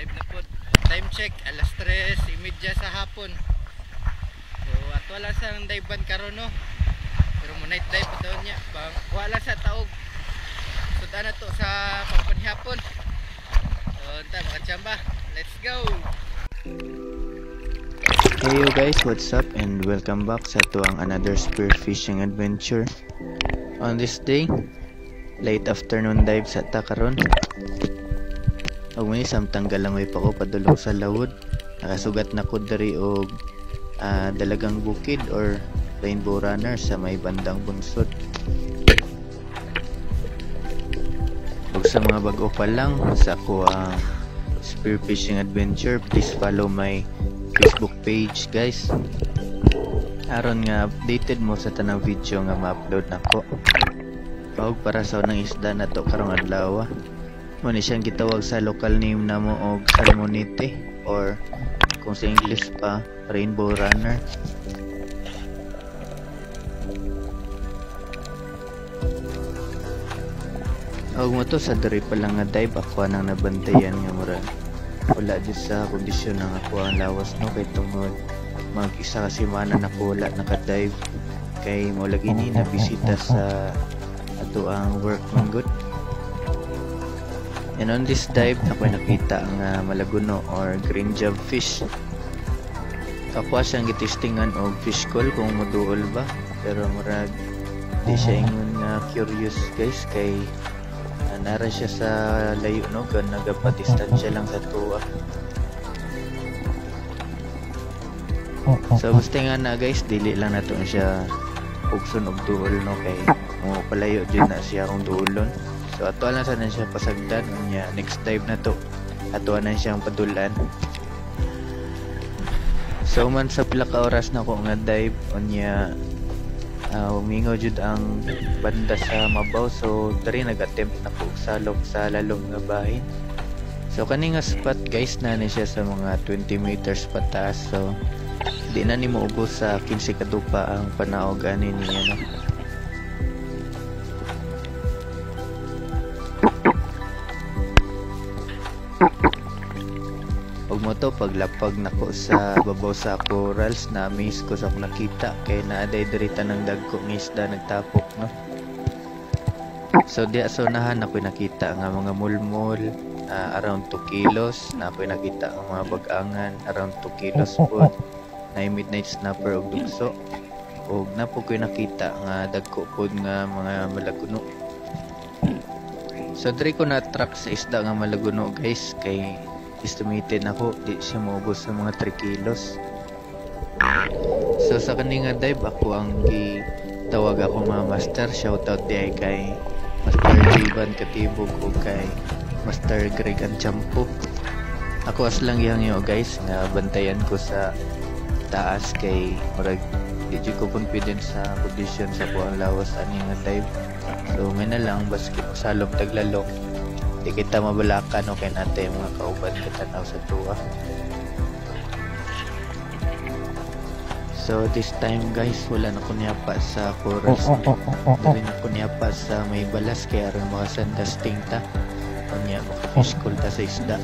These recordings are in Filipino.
night na po. Time check alas 3:30 sa hapon. So at wala sa dive ban karon no. Pero mo night dive daw niya. Wala sa taog. Sudan na to sa pagpanhapon. So anta mga chamba. Let's go. Hey you guys, what's up and welcome back sa tuang another spearfishing adventure. On this day, late afternoon dive sa takaron. Og may samtang galangoy pa ko padulong sa lawod. Nakasugat na ko diri og dalagang bukid or rainbow runner sa may bandang bunsod. Og sa mga bag-o pa lang sa ako spearfishing adventure, please follow my Facebook page guys. Aron nga updated mo sa tanang video nga ma-upload nako. Og para sa unang isda na to karong adlaw. Mo ni siyang gitawag sa local name namo og salmonite or kung sa English pa rainbow runner. Og mo to sa diri pa lang nga dive ako nang nabantayan nga mura wala di sa kondisyon ng ako ang lawas no kay tungod mag-isa ka semana na ko wala naka-dive kay mo lagi ni na bisita sa ato ang work man good. And on this dive ako nakita ang malaguno or green job fish. Ako siyang gitistingan og fish call kung moduol ba pero murag di siya ingon nga curious guys kay nara siya sa layo no gan nagapatistan siya lang sa tuwa. So gusto nga na guys dili lang nato siya ugson og duol no kay mo palayo jud na siya kung duolon. So ato lang sana siya pasagdan unya next dive na to ato na siyang padulan. So man sa pila ka oras na ko nga dive unya umingaw jud ang banda sa mabaw so dari nag-attempt na ko salok sa lalong nga bahin. So kani nga spot guys na ni siya sa mga 20 meters pataas so di na nimo ubos sa 15 kadupa ang panaog ani niya no. Og mo to paglapag nako sa babaw sa corals na miss ko sa nakita kay naaday dirita ng dagko ng isda nagtapok no. So diya so nahan ako nakita nga mga mulmol around 2 kilos na ako nakita ang mga bag-angan around 2 kilos po na midnight snapper og dugso og napo ko nakita nga dagko pod nga mga malaguno. So diri ko na track sa isda nga malaguno guys kay estimated ako di siya maubos sa mga 3 kilos. So sa kaninga dive ako ang gitawag ako mga master, shoutout di ay kay Master Jivan Katibog o kay Master Greg Anchampo. Ako as lang yang yo guys nga bantayan ko sa taas kay murag di ko confident sa condition sa kuang lawas ani nga dive. So may na lang baski salom taglalok di kita mabalakan o kay natin mga kauban katanaw sa tuwa. So this time guys wala na ko niyapa sa corals dali na ko niyapa sa may balas kaya rin makasandas tingta o niya makafish call ta sa isda.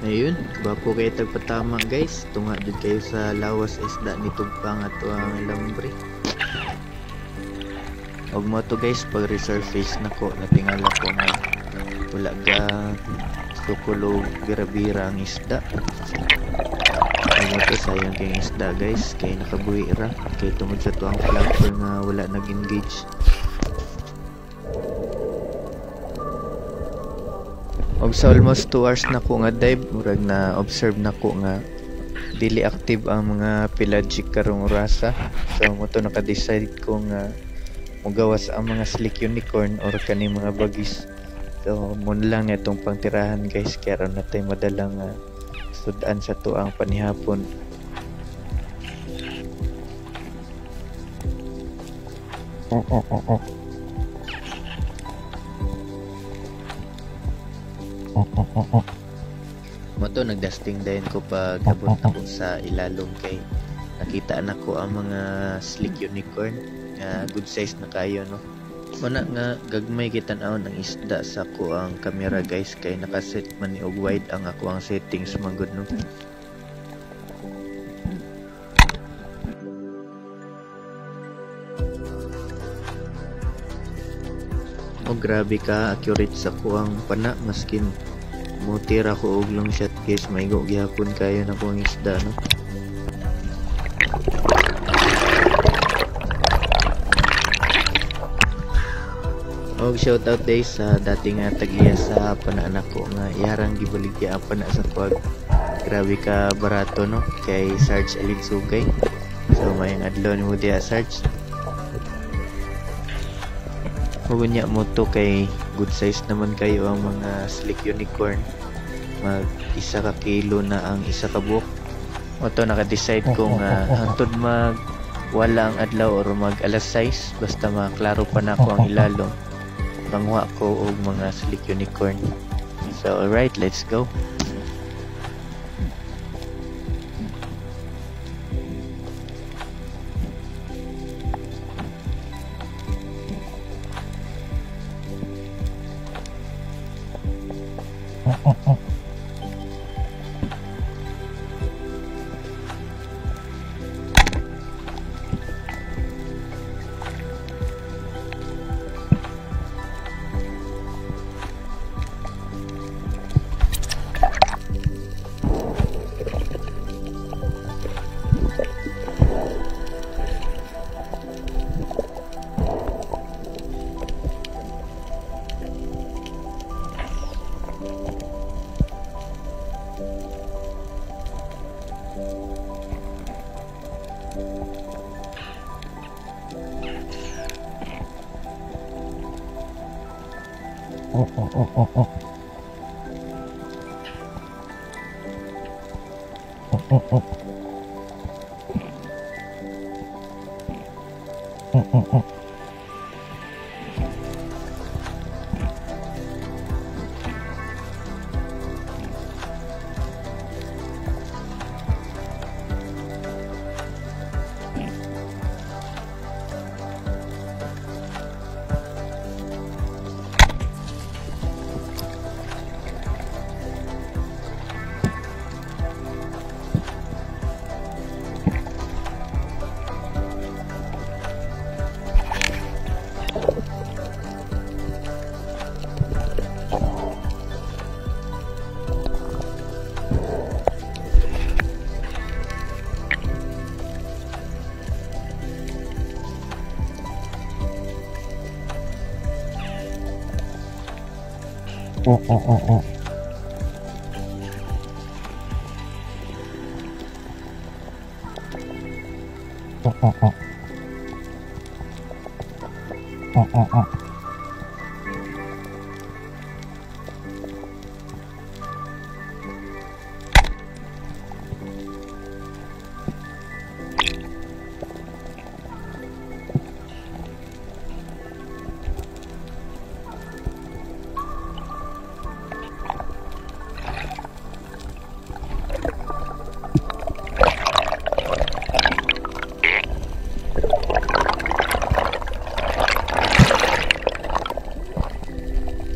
Ayun, bapo kayo tagpatama guys. Tunga din kayo sa lawas isda ni tugpang at ang lambre. Og mo to guys pag resurface na ko natingala ko nga wala ga sukulog bira-bira ang isda. Og mo to sayang kay isda guys kay nakabuhi ra kay tungod sa tuang flagger nga wala nag-engage. Og sa almost 2 hours na ko nga dive murag na observe na ko nga dili active ang mga pelagic karong rasa. So mo to naka-decide ko nga mugawas ang mga slick unicorn or kani mga bagis. So mo lang nitong pangtirahan guys kaya ron natay madalang sudan sa tuang panihapon. Moto nagdusting din ko pag abot ako sa ilalom kay nakita na ko ang mga slick unicorn nga good size na kayo no. Mana nga gagmay kitan-awon ang isda sa ko ang camera guys kay nakaset man ni og wide ang ako ang settings manggod no. Oh grabe ka accurate sa kuang pana maskin mutira ko og long shot guys maigo gyapon kayo na kuang isda no. Og shoutout day sa dating tagiya sa panaanak ko nga iharang gibaligya pana sa pag grabe ka barato no kay Sarge Alinsugay. So mayang adlaw ni mo diya Sarge. Huwag mo to kay good size naman kayo ang mga slick unicorn. Mag isa ka kilo na ang isa ka buok. O to naka-decide kung hantod mag wala ang adlaw or mag alas 6 basta maklaro pa na ako ang ilalom. Mangwa ko og mga slick unicorn. So alright, let's go.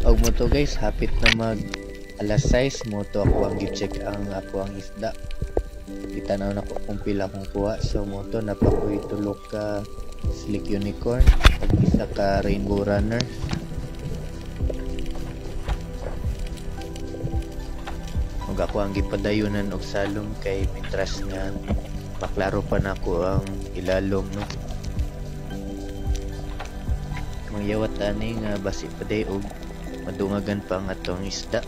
Og mo to guys, hapit na mag alas 6 mo to ako ang gi-check ang ako ang isda. Itanaw na ko kung pila kong kuha. So mo to napakoy tulok ka slick unicorn at isa ka rainbow runner. Og ako ang gipadayunan og salom kay mitras nga maklaro pa na ko ang ilalom no. Mangyawat ani nga basi pa day og madungagan pa ang atong isda.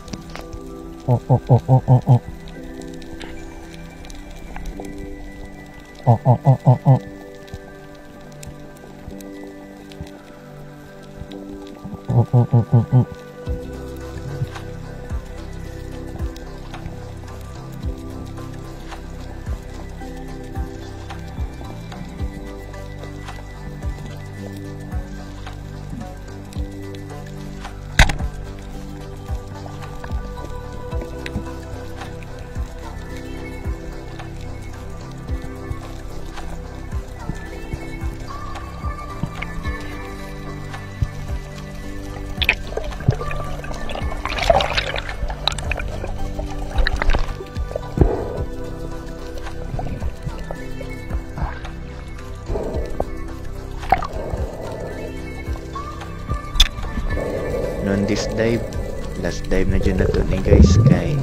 non this dive, last dive na dyan na to ni guys, kay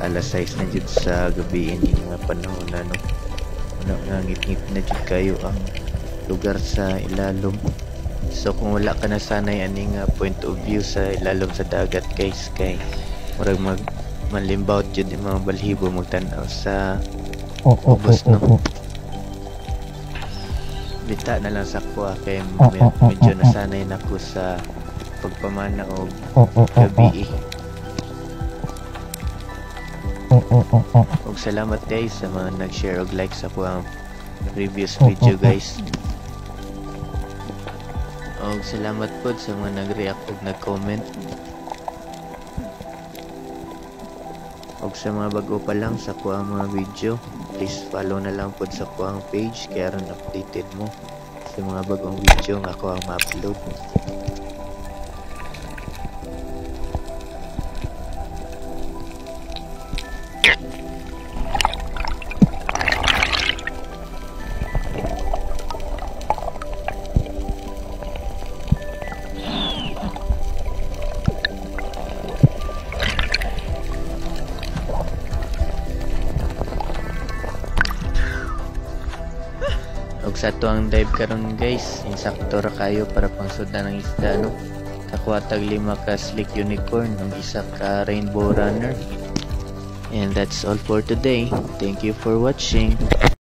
alas 6 na dyan sa gabi ini nga panahon na no, nga ngit-ngit na dyan kayo ang lugar sa ilalom. So kung wala ka na sanay aning point of view sa ilalom sa dagat guys, kay murag malimbaut dyan yung mga balhibo magtanaw sa ubos no. Bita na lang sa kuha kay medyo nasanay na ko sa pagpamana o gabi. Og salamat guys sa mga nag-share og like sa kuha previous video guys. Og salamat po sa mga nag-react og nag-comment. Og sa mga bago pa lang sa kuha mga video, please follow na lang po sa kuha page kaya ron updated mo sa mga bagong video nga ako ang ma-upload. Og sa tuang dive karon guys, insakto ra kayo para pangsudan ng isda no. Kakuha tag 5 ka slick unicorn ug isa ka rainbow runner. And that's all for today. Thank you for watching.